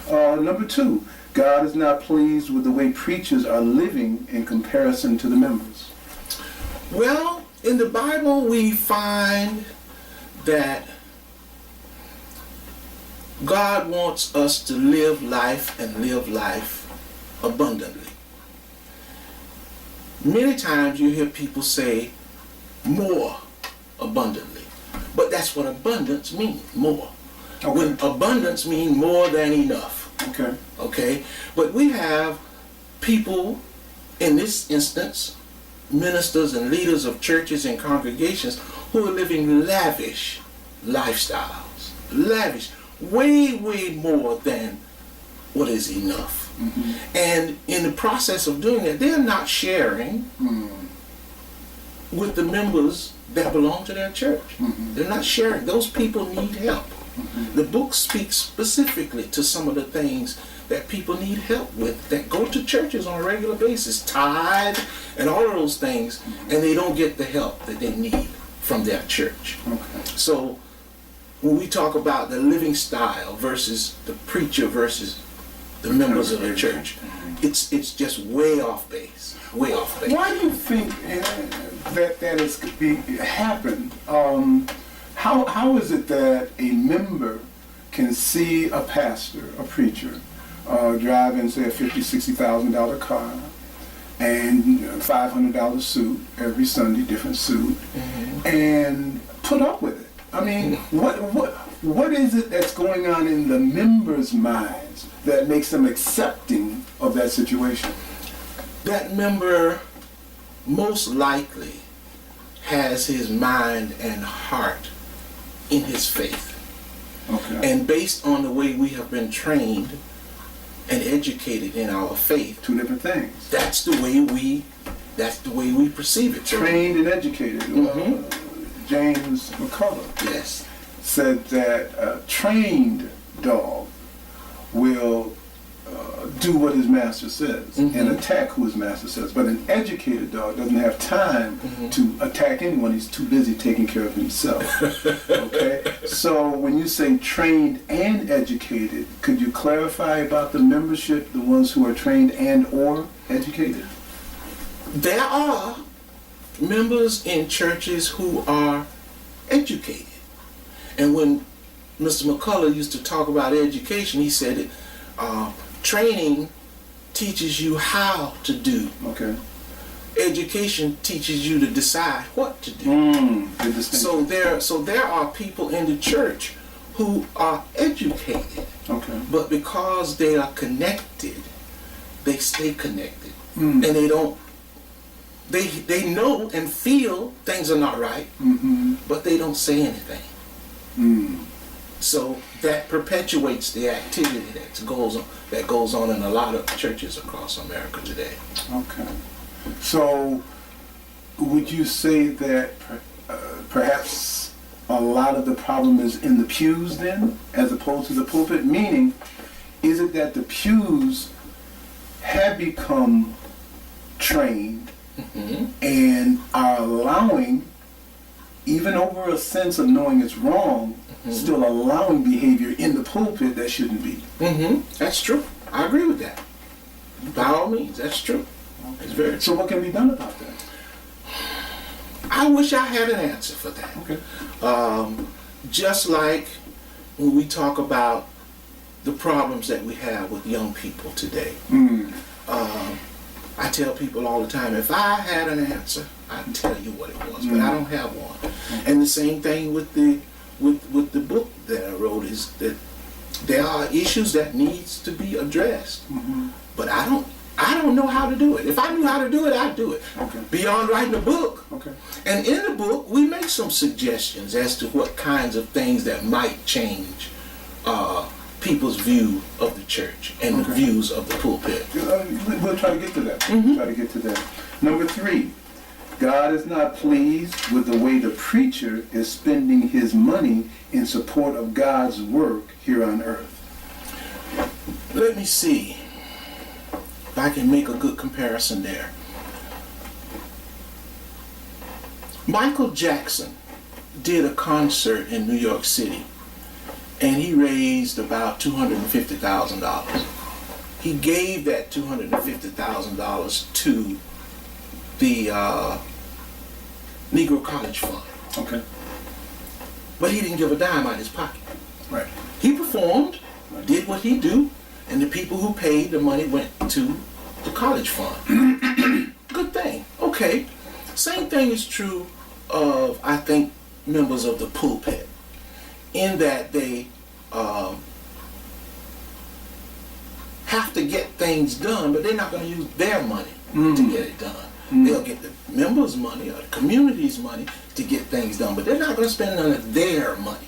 Number 2, God is not pleased with the way preachers are living in comparison to the members. Well, in the Bible we find that God wants us to live life and live life abundantly. Many times you hear people say more abundantly, but that's what abundance means, more. Okay. When abundance means more than enough. Okay. Okay? But we have people, in this instance, ministers and leaders of churches and congregations who are living lavish lifestyles. Lavish. Way, way more than what is enough. Mm-hmm. And in the process of doing that, they're not sharing with the members that belong to their church. Mm-hmm. They're not sharing. Those people need help. Mm-hmm. The book speaks specifically to some of the things that people need help with that go to churches on a regular basis, tithe and all of those things, and they don't get the help that they need from their church. Okay. So when we talk about the living style versus the preacher versus the members of the church, it's just way off base. Way off base. Why do you think that has happened? How is it that a member can see a pastor, a preacher, driving, say, a $50,000, $60,000 car and $500 suit every Sunday, different suit, and put up with it? I mean, what is it that's going on in the members' minds that makes them accepting of that situation? That member most likely has his mind and heart in his faith. Okay. And based on the way we have been trained and educated in our faith, 2 different things. That's the way we perceive it. Trained and educated. James McCullough said that a trained dog will do what his master says and attack who his master says. But an educated dog doesn't have time to attack anyone. He's too busy taking care of himself. Okay? So when you say trained and educated, could you clarify about the membership, the ones who are trained and or educated? There are members in churches who are educated. And when Mr. McCullough used to talk about education, he said it, training teaches you how to do. Okay. Education teaches you to decide what to do. So there are people in the church who are educated. Okay. But because they are connected, they stay connected. And they don't. They know and feel things are not right, but they don't say anything. So that perpetuates the activity that goes on in a lot of churches across America today. Okay. So would you say that perhaps a lot of the problem is in the pews then, as opposed to the pulpit? Meaning, is it that the pews have become trained and are allowing, even over a sense of knowing it's wrong, still allowing behavior in the pulpit that shouldn't be? That's true. I agree with that. By all means, that's true. Okay. It's very true. So what can be done about that? I wish I had an answer for that. Okay. Just like when we talk about the problems that we have with young people today. I tell people all the time, if I had an answer, I'd tell you what it was, but I don't have one. And the same thing with the book that I wrote is that there are issues that needs to be addressed, but I don't know how to do it. If I knew how to do it, I'd do it. Okay. Beyond writing a book. Okay. And in the book, we make some suggestions as to what kinds of things that might change people's view of the church and the views of the pulpit. We'll try to get to that. Try to get to that. Number 3, God is not pleased with the way the preacher is spending his money in support of God's work here on earth. Let me see if I can make a good comparison there. Michael Jackson did a concert in New York City, and he raised about $250,000. He gave that $250,000 to the Negro College Fund. Okay. But he didn't give a dime out of his pocket. Right. He performed, did what he do, and the people who paid the money went to the college fund. Good thing. Okay. Same thing is true of, I think, members of the pulpit, in that they have to get things done, but they're not going to use their money to get it done. They'll get the members' money or the community's money to get things done, but they're not going to spend none of their money.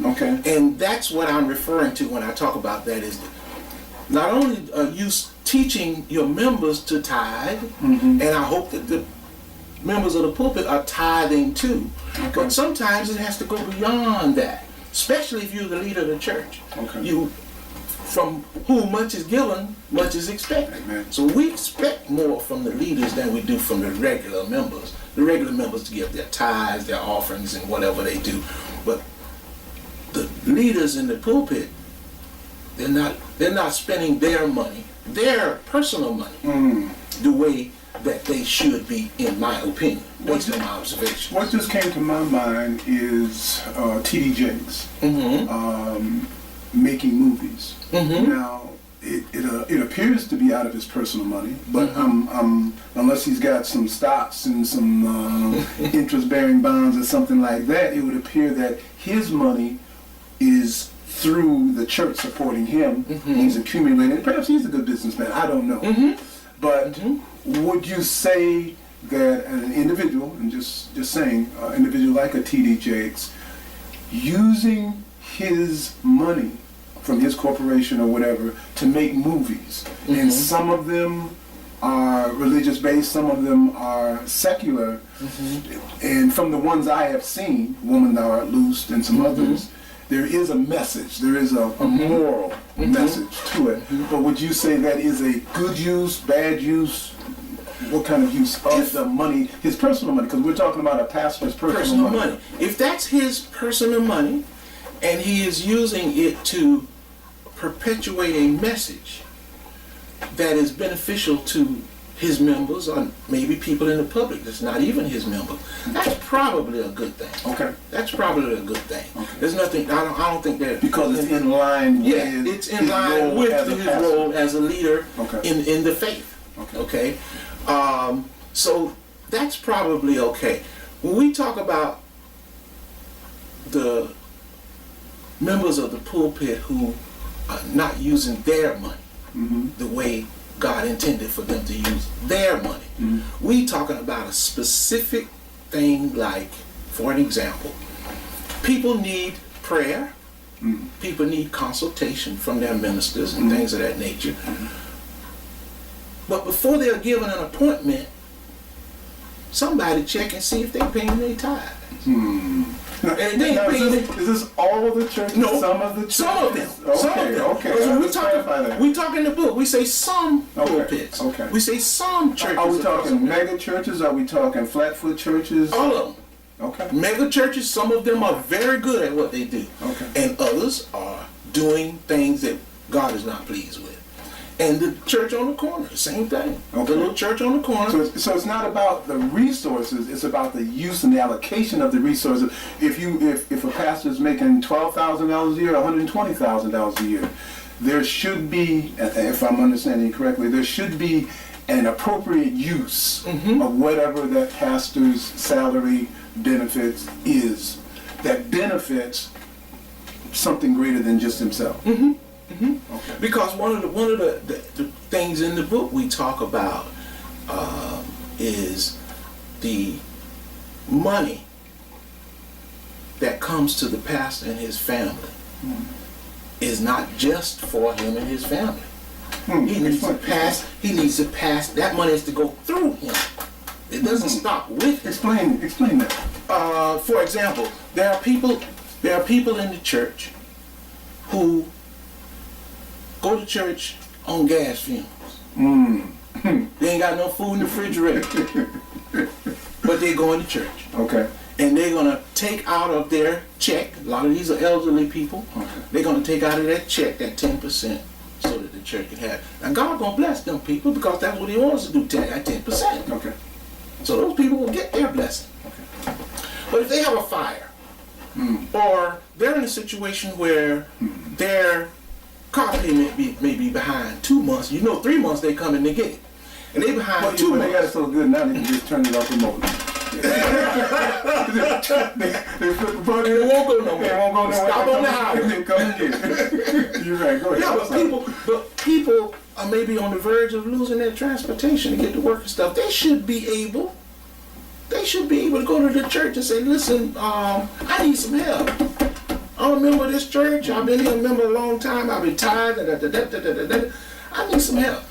Okay. And that's what I'm referring to when I talk about that, is not only are you teaching your members to tithe, and I hope that the members of the pulpit are tithing too, but sometimes it has to go beyond that, especially if you're the leader of the church. Okay. You, from whom much is given, much is expected. Amen. So we expect more from the leaders than we do from the regular members. The regular members to give their tithes, their offerings, and whatever they do. But the leaders in the pulpit, they're not spending their money, their personal money, the way that they should be, in my opinion, based on my observations. What just came to my mind is T.D. Jakes making movies. Now, it appears to be out of his personal money, but unless he's got some stocks and some interest-bearing bonds or something like that, it would appear that his money is through the church supporting him. He's accumulating. Perhaps he's a good businessman. I don't know. But would you say that an individual, and just saying, an individual like a T.D. Jakes, using his money from his corporation or whatever to make movies, and some of them are religious based, some of them are secular, and from the ones I have seen, Woman Thou Art Loosed and some others, there is a message, there is a moral message to it. But would you say that is a good use, bad use? What kind of use of the money, his personal money? Because we're talking about a pastor's personal money. If that's his personal money, and he is using it to perpetuate a message that is beneficial to his members, or maybe people in the public that's not even his member, that's probably a good thing. Okay. That's probably a good thing. Okay. There's nothing, I don't think that... Because it's in line with it's in line with his role as a leader in the faith. Okay? So that's probably okay. When we talk about the members of the pulpit who are not using their money the way God intended for them to use their money, we talking about a specific thing, like, for an example, people need prayer, people need consultation from their ministers and things of that nature. But before they're given an appointment, somebody check and see if they're paying their tithes. Now, And they ain't paying it. is this all of the churches? No, Some of the churches? some of them. Okay, Some of them. okay. Because when Let's clarify that. we talk in the book, we say some pulpits. Okay. We say some churches. Are we across talking America. mega churches? Are we talking flatfoot churches? All of them. Okay. Mega churches, some of them are very good at what they do. Okay. And others are doing things that God is not pleased with. And the church on the corner, the same thing. Okay. The little church on the corner. So it's not about the resources, it's about the use and the allocation of the resources. If a pastor is making $12,000 a year, $120,000 a year, there should be, if I'm understanding correctly, there should be an appropriate use of whatever that pastor's salary benefits is, that benefits something greater than just himself. Okay. Because one of the things in the book we talk about is the money that comes to the pastor and his family is not just for him and his family. He needs to pass. That money has to go through him. It doesn't stop with him. Explain that. For example, there are people in the church who go to church on gas fumes. They ain't got no food in the refrigerator, but they going to church. Okay. and they're going to take out of their check, a lot of these are elderly people, they're going to take out of that check that 10% so that the church can have. Now God going to bless them people because that's what he wants to do, that 10%. Okay. So those people will get their blessing. Okay. But if they have a fire, or they're in a situation where their car payment may be behind 2 months, 3 months they come in to get it. And they behind 2 months. They got it so good now they can just turn it off remotely. they flip the button. It won't go no more. It won't go no more. Stop on the highway. Come and get it. You're right. Go ahead. Yeah, but people are maybe on the verge of losing their transportation to get to work and stuff. They should be able to go to the church and say, listen, I need some help. I'm a member of this church. I've been here a member a long time. I've been tired. I need some help.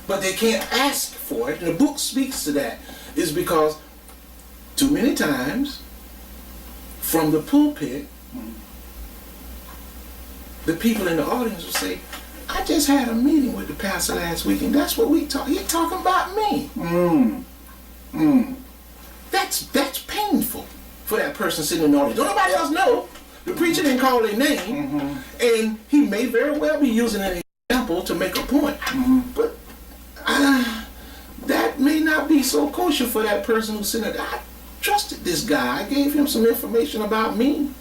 But they can't ask for it. And the book speaks to that. Is because too many times from the pulpit, the people in the audience will say, I just had a meeting with the pastor last week and that's what we talk. He talking about me. That's painful for that person sitting in the audience. Don't nobody else know. The preacher didn't call their name, and he may very well be using an example to make a point. But that may not be so kosher for that person who's sitting there. I trusted this guy. I gave him some information about me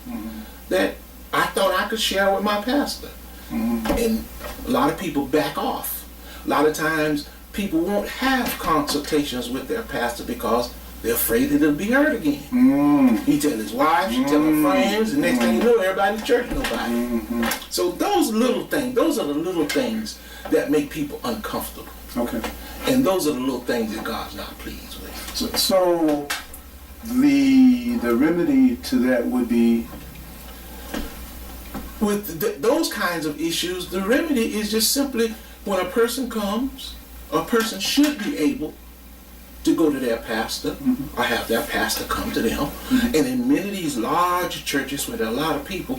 that I thought I could share with my pastor. And a lot of people back off. A lot of times people won't have consultations with their pastor because they're afraid that it'll be heard again. He tell his wife, she tell her friends, and next thing you know, everybody in church nobody. So those are the little things that make people uncomfortable. Okay. And those are the little things that God's not pleased with. So the remedy to that would be? With those kinds of issues, the remedy is just simply when a person comes, a person should be able to go to their pastor or have their pastor come to them. And in many of these large churches where there are a lot of people,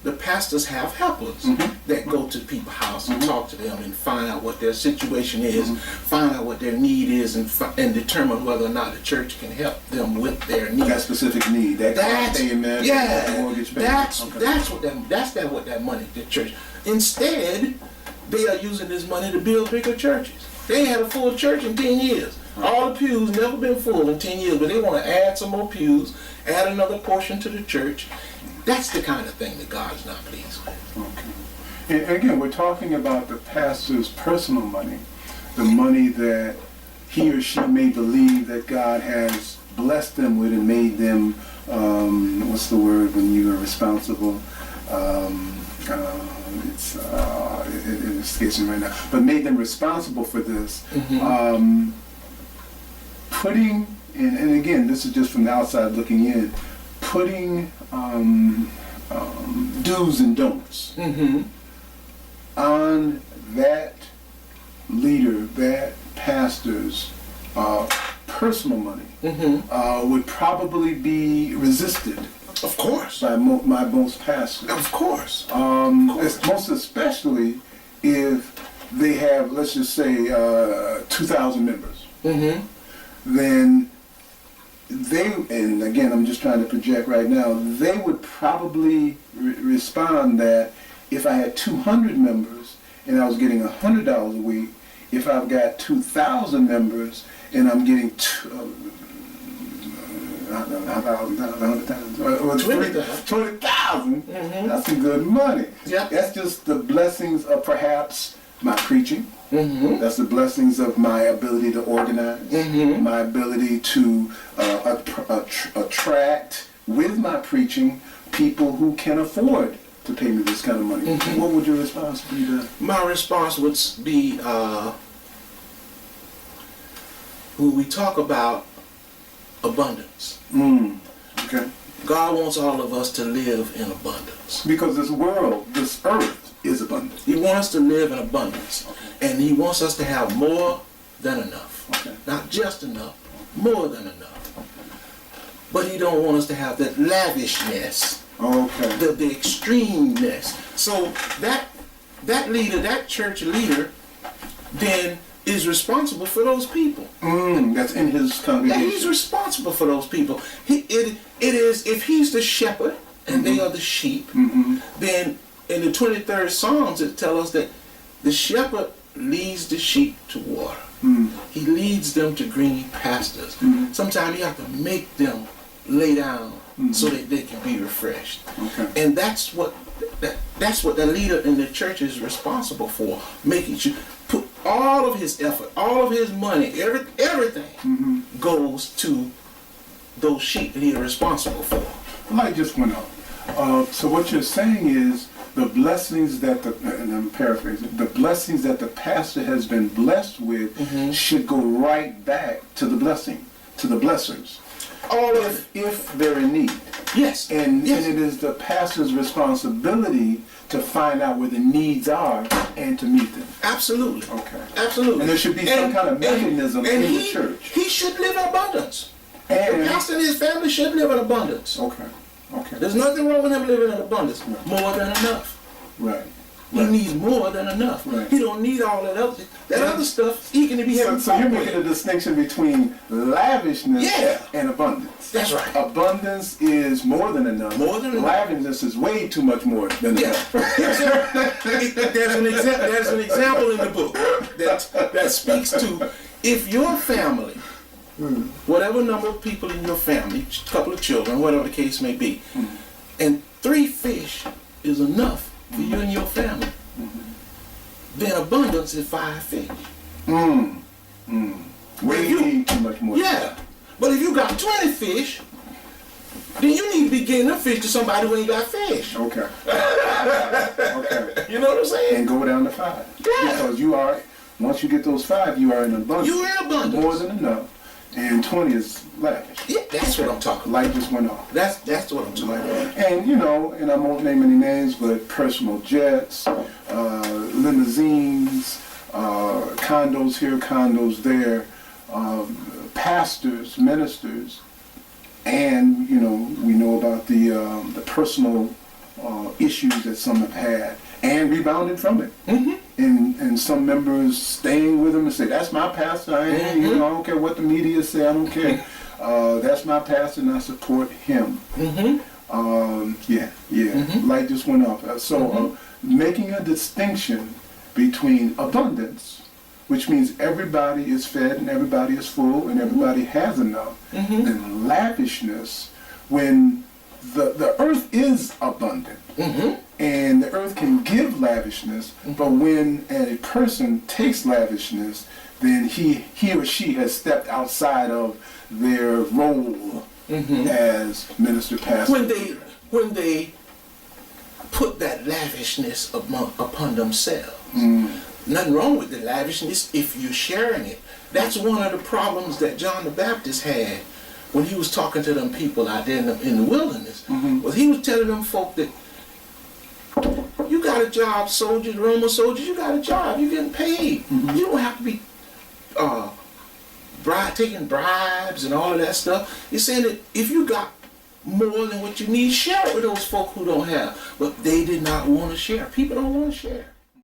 the pastors have helpers that go to people's house and talk to them and find out what their situation is, find out what their need is, and determine whether or not the church can help them with their need. That specific need, that's what that money, the church. Instead, they are using this money to build bigger churches. They had a full church in 10 years. All the pews never been full in 10 years, but they want to add some more pews, add another portion to the church. That's the kind of thing that God's not pleased with. Okay. And again, we're talking about the pastor's personal money, the money that he or she may believe that God has blessed them with and made them, what's the word when you are responsible? It escapes me right now, but made them responsible for this. Putting, and again, this is just from the outside looking in, putting do's and don'ts on that leader, that pastor's personal money would probably be resisted. Of course. By most pastors. Of course. Most especially if they have, let's just say, 2,000 members. Then they, and again, I'm just trying to project right now, they would probably respond that if I had 200 members and I was getting $100 a week, if I've got 2,000 members and I'm getting 20,000, that's some good money. That's just the blessings of perhaps my preaching. That's the blessings of my ability to organize, my ability to attract with my preaching people who can afford to pay me this kind of money. What would your response be to that? My response would be when we talk about abundance. Okay. God wants all of us to live in abundance. Because this world, this earth is abundant. He wants us to live in abundance. And he wants us to have more than enough. Not just enough, more than enough. But he don't want us to have that lavishness. The extremeness. So that leader, that church leader, then is responsible for those people. That's in his Yeah, congregation. he's responsible for those people. It is, if he's the shepherd and they are the sheep, then in the 23rd Psalms it tells us that the shepherd leads the sheep to water. He leads them to green pastures. Sometimes you have to make them lay down so that they can be refreshed. Okay. And that's what the leader in the church is responsible for, making sure, put all of his effort, all of his money, everything goes to those sheep that he is responsible for. The light just went off. So what you're saying is the blessings that and I'm paraphrasing, the blessings that the pastor has been blessed with should go right back to the blessing, to the blessers. All of If they're in need. yes, And yes. it is the pastor's responsibility to find out where the needs are and to meet them. Absolutely. Okay. Absolutely. And there should be some kind of mechanism in the church. He should live in abundance. And The pastor and his family should live in abundance. okay. Okay. There's nothing wrong with him living in abundance. More than enough. Right. He needs more than enough. Right. He don't need all that other stuff. He can be having So you're fun making a with. distinction between lavishness Yeah. and abundance. That's right. Abundance is more than enough. More than enough. Lavishness is way too much more than Yeah. enough. There's an example in the book that speaks to if your family, whatever number of people in your family, couple of children, whatever the case may be, and 3 fish is enough for you and your family, then abundance is 5 fish. Way too much more. Yeah, but if you got 20 fish, then you need to be getting them fish to somebody who ain't got fish. Okay. Okay. You know what I'm saying? And go down to 5. Yeah. Because you are, once you get those 5, you are in abundance. You in abundance. More than enough. And 20 is lavish. Yeah, that's what I'm talking about. Light just went off. That's what I'm talking about. And you know, and I won't name any names, but personal jets, limousines, condos here, condos there, pastors, ministers, and you know, we know about the personal issues that some have had and rebounding from it. And some members staying with them and say, "That's my pastor. I ain't, you know, I don't care what the media say. I don't care. That's my pastor, and I support him." Light just went off. Making a distinction between abundance, which means everybody is fed and everybody is full and everybody has enough, and lavishness, when the earth is abundant. And the earth can give lavishness, but when a person takes lavishness, then he or she has stepped outside of their role as minister, pastor. When they put that lavishness upon themselves, nothing wrong with the lavishness if you're sharing it. That's one of the problems that John the Baptist had when he was talking to them people out there in the wilderness. Was he was telling them folk that you got a job, soldiers, Roman soldiers, you got a job, you're getting paid. You don't have to be taking bribes and all of that stuff. He's saying that if you got more than what you need, share it with those folk who don't have. But they did not want to share. People don't want to share.